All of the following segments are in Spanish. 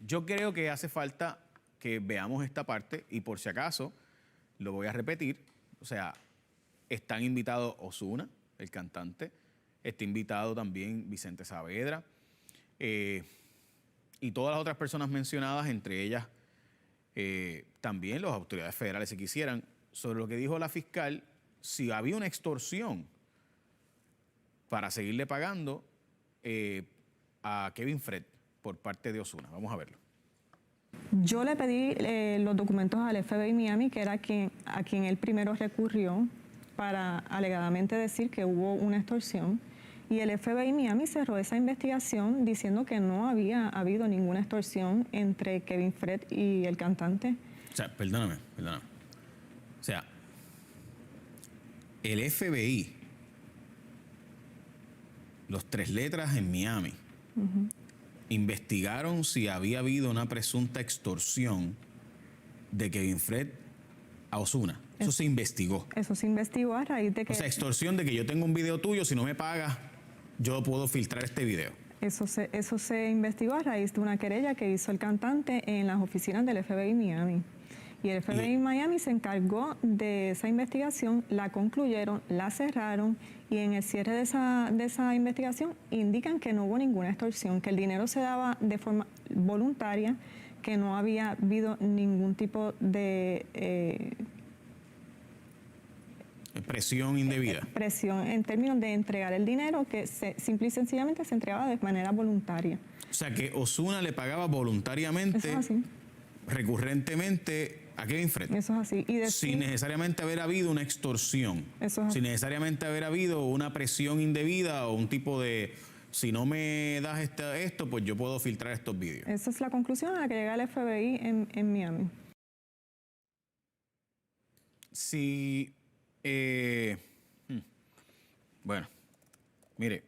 Yo creo que hace falta que veamos esta parte y por si acaso lo voy a repetir. O sea, están invitados Ozuna, el cantante, está invitado también Vicente Saavedra y todas las otras personas mencionadas, entre ellas también las autoridades federales si quisieran, sobre lo que dijo la fiscal, si había una extorsión para seguirle pagando a Kevin Fred por parte de Ozuna. Vamos a verlo. Yo le pedí los documentos al FBI Miami, que era a quien él primero recurrió para alegadamente decir que hubo una extorsión. Y el FBI Miami cerró esa investigación diciendo que no había habido ninguna extorsión entre Kevin Fred y el cantante. O sea, perdóname. O sea, el FBI, los tres letras en Miami, investigaron si había habido una presunta extorsión de Kevin Fred a Ozuna. Eso se investigó. Eso se investigó a raíz de que... O sea, extorsión de que yo tengo un video tuyo, si no me pagas, yo puedo filtrar este video. Eso se investigó a raíz de una querella que hizo el cantante en las oficinas del FBI Miami. Y el FBI Miami se encargó de esa investigación, la concluyeron, la cerraron y en el cierre de esa investigación indican que no hubo ninguna extorsión, que el dinero se daba de forma voluntaria, que no había habido ningún tipo de... presión indebida. Presión en términos de entregar el dinero, que simple y sencillamente se entregaba de manera voluntaria. O sea, que Ozuna le pagaba voluntariamente, eso es así, recurrentemente a Kevin Fred. Eso es así. Y sin necesariamente haber habido una extorsión. Eso es así. Sin necesariamente haber habido una presión indebida o un tipo de... Si no me das esto, pues yo puedo filtrar estos vídeos. Esa es la conclusión a la que llega el FBI en Miami. Si... bueno, mire,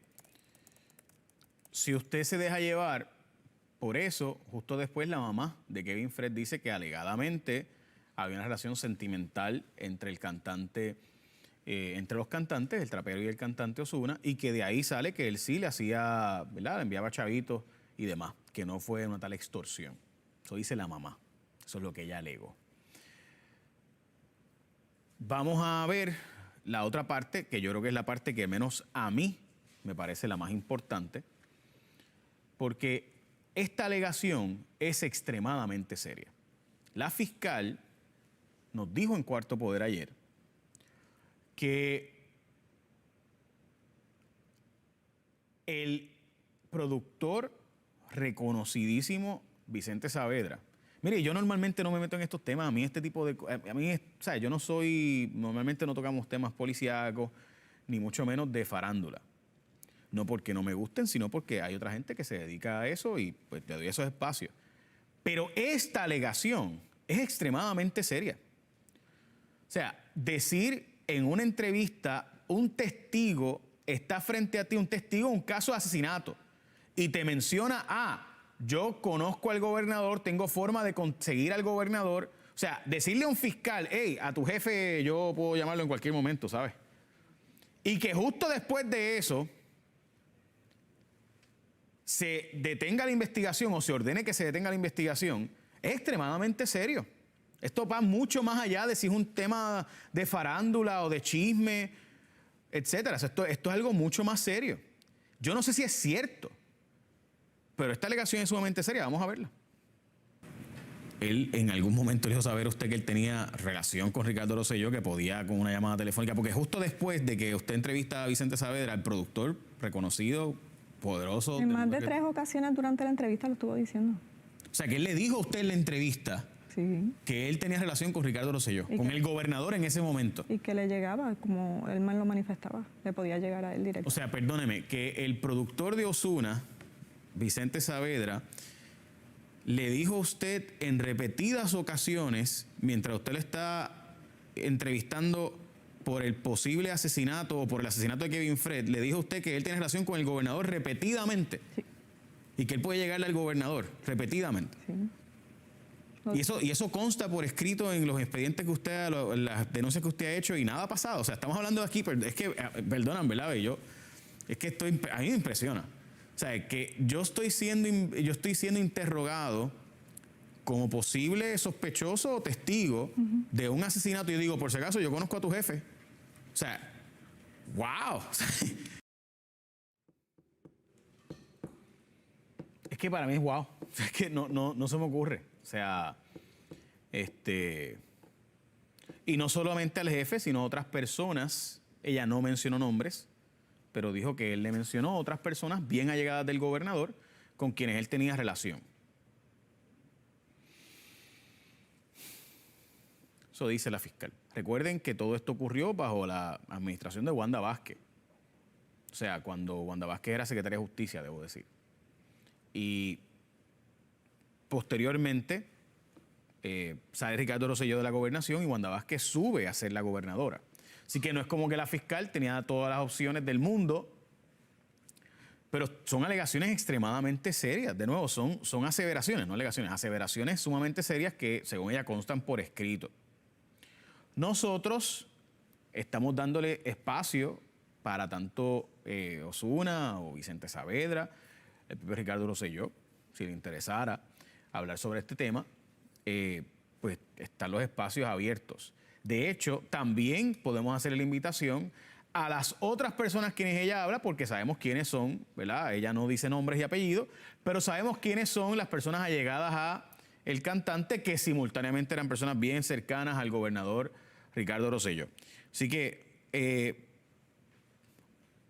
si usted se deja llevar, por eso, justo después la mamá de Kevin Fred dice que alegadamente había una relación sentimental entre el cantante, entre los cantantes, el trapero y el cantante Ozuna, y que de ahí sale que él sí le hacía, ¿verdad? Le enviaba chavitos y demás, que no fue una tal extorsión. Eso dice la mamá, eso es lo que ella alegó. Vamos a ver la otra parte, que yo creo que es la parte que menos a mí me parece la más importante, porque esta alegación es extremadamente seria. La fiscal nos dijo en Cuarto Poder ayer que el productor reconocidísimo Vicente Saavedra... Mire, yo normalmente no me meto en estos temas. A mí este tipo de... o sea, yo no soy... Normalmente no tocamos temas policíacos, ni mucho menos de farándula. No porque no me gusten, sino porque hay otra gente que se dedica a eso y pues le doy esos espacios. Pero esta alegación es extremadamente seria. O sea, decir en una entrevista, un testigo está frente a ti, un testigo de un caso de asesinato, y te menciona, yo conozco al gobernador, tengo forma de conseguir al gobernador. O sea, decirle a un fiscal, hey, a tu jefe yo puedo llamarlo en cualquier momento, ¿sabes? Y que justo después de eso se detenga la investigación o se ordene que se detenga la investigación, es extremadamente serio. Esto va mucho más allá de si es un tema de farándula o de chisme, etcétera. Esto es algo mucho más serio. Yo no sé si es cierto, pero esta alegación es sumamente seria. Vamos a verla. Él en algún momento le hizo saber a usted que él tenía relación con Ricardo Rosselló, que podía con una llamada telefónica, porque justo después de que usted entrevista a Vicente Saavedra, el productor reconocido, poderoso... En más de 3 ocasiones durante la entrevista lo estuvo diciendo. O sea, que él le dijo a usted en la entrevista que él tenía relación con Ricardo Rosselló, con el gobernador en ese momento. Y que le llegaba, como él mal lo manifestaba, le podía llegar a él directo. O sea, perdóneme, que el productor de Ozuna, Vicente Saavedra, le dijo a usted en repetidas ocasiones, mientras usted le está entrevistando por el posible asesinato o por el asesinato de Kevin Fred, le dijo a usted que él tiene relación con el gobernador repetidamente. Sí. Y que él puede llegarle al gobernador repetidamente. Sí. Y eso consta por escrito en los expedientes que usted, las denuncias que usted ha hecho, y nada ha pasado. O sea, estamos hablando de aquí, pero es que, perdonan, ¿verdad? Es que a mí me impresiona. O sea, que yo estoy siendo interrogado como posible sospechoso o testigo de un asesinato. Yo digo, por si acaso, yo conozco a tu jefe. O sea, wow. Es que para mí es wow. Es que no se me ocurre. O sea, y no solamente al jefe, sino a otras personas. Ella no mencionó nombres, pero dijo que él le mencionó a otras personas bien allegadas del gobernador con quienes él tenía relación. Eso dice la fiscal. Recuerden que todo esto ocurrió bajo la administración de Wanda Vázquez. O sea, cuando Wanda Vázquez era secretaria de Justicia, debo decir. Y posteriormente sale Ricardo Rosselló de la gobernación y Wanda Vázquez sube a ser la gobernadora. Así que no es como que la fiscal tenía todas las opciones del mundo, pero son alegaciones extremadamente serias. De nuevo, son aseveraciones, no alegaciones, aseveraciones sumamente serias que, según ella, constan por escrito. Nosotros estamos dándole espacio para tanto Osuna o Vicente Saavedra, el propio Ricardo Rosselló, si le interesara hablar sobre este tema, pues están los espacios abiertos. De hecho, también podemos hacerle la invitación a las otras personas quienes ella habla, porque sabemos quiénes son, ¿verdad? Ella no dice nombres y apellidos, pero sabemos quiénes son las personas allegadas a el cantante, que simultáneamente eran personas bien cercanas al gobernador Ricardo Rosselló. Así que,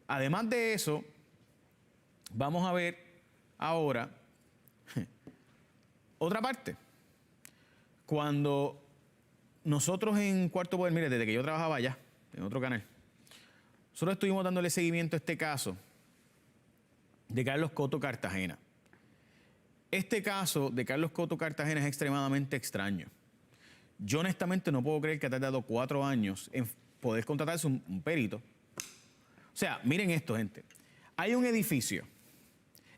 además de eso, vamos a ver ahora otra parte. Cuando nosotros en Cuarto Poder, mire, desde que yo trabajaba allá, en otro canal, nosotros estuvimos dándole seguimiento a este caso de Carlos Coto Cartagena. Este caso de Carlos Coto Cartagena es extremadamente extraño. Yo honestamente no puedo creer que ha tardado 4 años en poder contratarse un perito. O sea, miren esto, gente. Hay un edificio.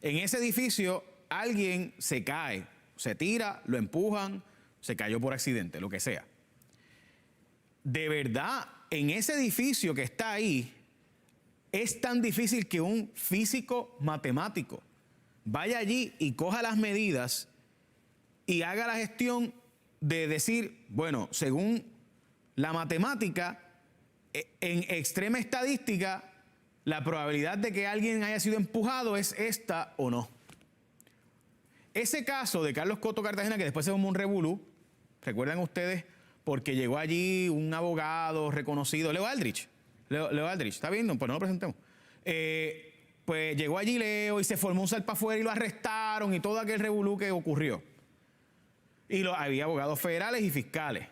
En ese edificio alguien se cae, se tira, lo empujan, se cayó por accidente, lo que sea. De verdad, en ese edificio que está ahí, es tan difícil que un físico matemático vaya allí y coja las medidas y haga la gestión de decir, bueno, según la matemática, en extrema estadística, la probabilidad de que alguien haya sido empujado es esta o no. Ese caso de Carlos Coto Cartagena, que después se formó un revolú, ¿recuerdan ustedes? Porque llegó allí un abogado reconocido, Leo Aldrich. Leo Aldrich, ¿está viendo? Pues no lo presentemos. Pues llegó allí Leo y se formó un salpa afuera y lo arrestaron y todo aquel revolú que ocurrió. Y había abogados federales y fiscales.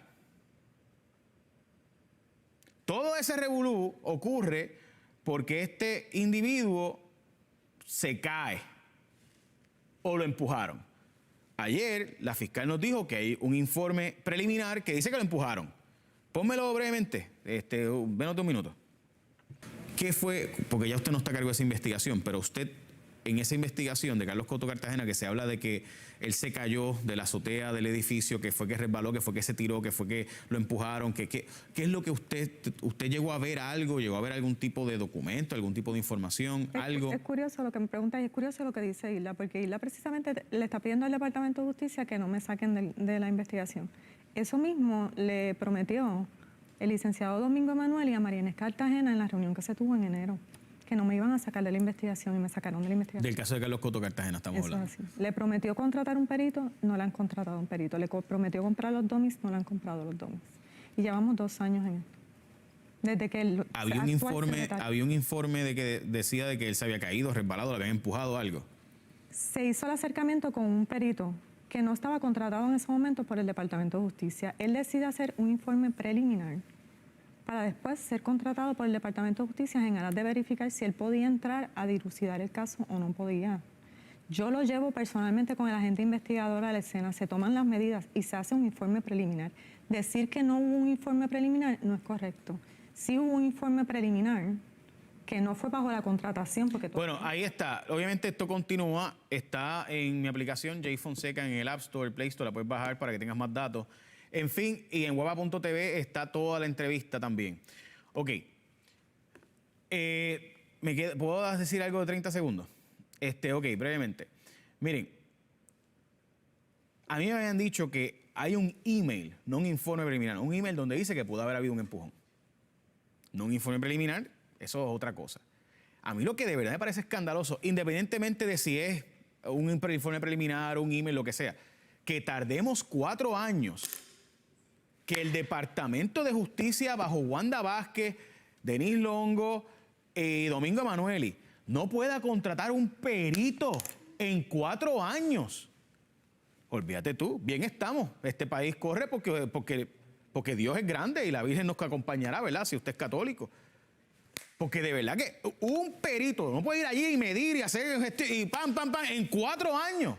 Todo ese revolú ocurre porque este individuo se cae o lo empujaron. Ayer la fiscal nos dijo que hay un informe preliminar que dice que lo empujaron. Pónmelo brevemente, menos de un minuto. ¿Qué fue? Porque ya usted no está a cargo de esa investigación, pero usted, en esa investigación de Carlos Coto Cartagena, que se habla de que él se cayó de la azotea del edificio, que fue que resbaló, que fue que se tiró, que fue que lo empujaron, ¿qué es lo que usted llegó a ver algo? ¿Llegó a ver algún tipo de documento, algún tipo de información, algo? Es curioso lo que me pregunta y es curioso lo que dice Isla, porque Isla precisamente le está pidiendo al Departamento de Justicia que no me saquen de la investigación. Eso mismo le prometió el licenciado Domingo Emanuel y a María Inés Cartagena en la reunión que se tuvo en enero, que no me iban a sacar de la investigación y me sacaron de la investigación. Del caso de Carlos Coto Cartagena estamos hablando. Así. Le prometió contratar un perito, no le han contratado un perito. Le prometió comprar los dummies, no le han comprado los dummies. Y llevamos 2 años en esto. Desde que él había un informe de que decía de que él se había caído, resbalado, le habían empujado algo. Se hizo el acercamiento con un perito que no estaba contratado en ese momento por el Departamento de Justicia. Él decide hacer un informe preliminar para después ser contratado por el Departamento de Justicia en aras de verificar si él podía entrar a dilucidar el caso o no podía. Yo lo llevo personalmente con el agente investigador a la escena, se toman las medidas y se hace un informe preliminar. Decir que no hubo un informe preliminar no es correcto. Sí hubo un informe preliminar que no fue bajo la contratación. Porque bueno, ahí está. Obviamente esto continúa. Está en mi aplicación Jay Fonseca en el App Store, el Play Store, la puedes bajar para que tengas más datos. En fin, y en guapa.tv está toda la entrevista también. Ok. ¿Puedo decir algo de 30 segundos? Ok, brevemente. Miren, A mí me habían dicho que hay un email, no un informe preliminar, un email donde dice que pudo haber habido un empujón. No un informe preliminar, eso es otra cosa. A mí lo que de verdad me parece escandaloso, independientemente de si es un informe preliminar, un email, lo que sea, que tardemos 4 años, que el Departamento de Justicia bajo Wanda Vázquez, Denis Longo y Domingo Emanueli no pueda contratar un perito en 4 años. Olvídate tú, bien estamos. Este país corre porque Dios es grande y la Virgen nos acompañará, ¿verdad? Si usted es católico. Porque de verdad que un perito no puede ir allí y medir y hacer y pam, pam, pam en 4 años.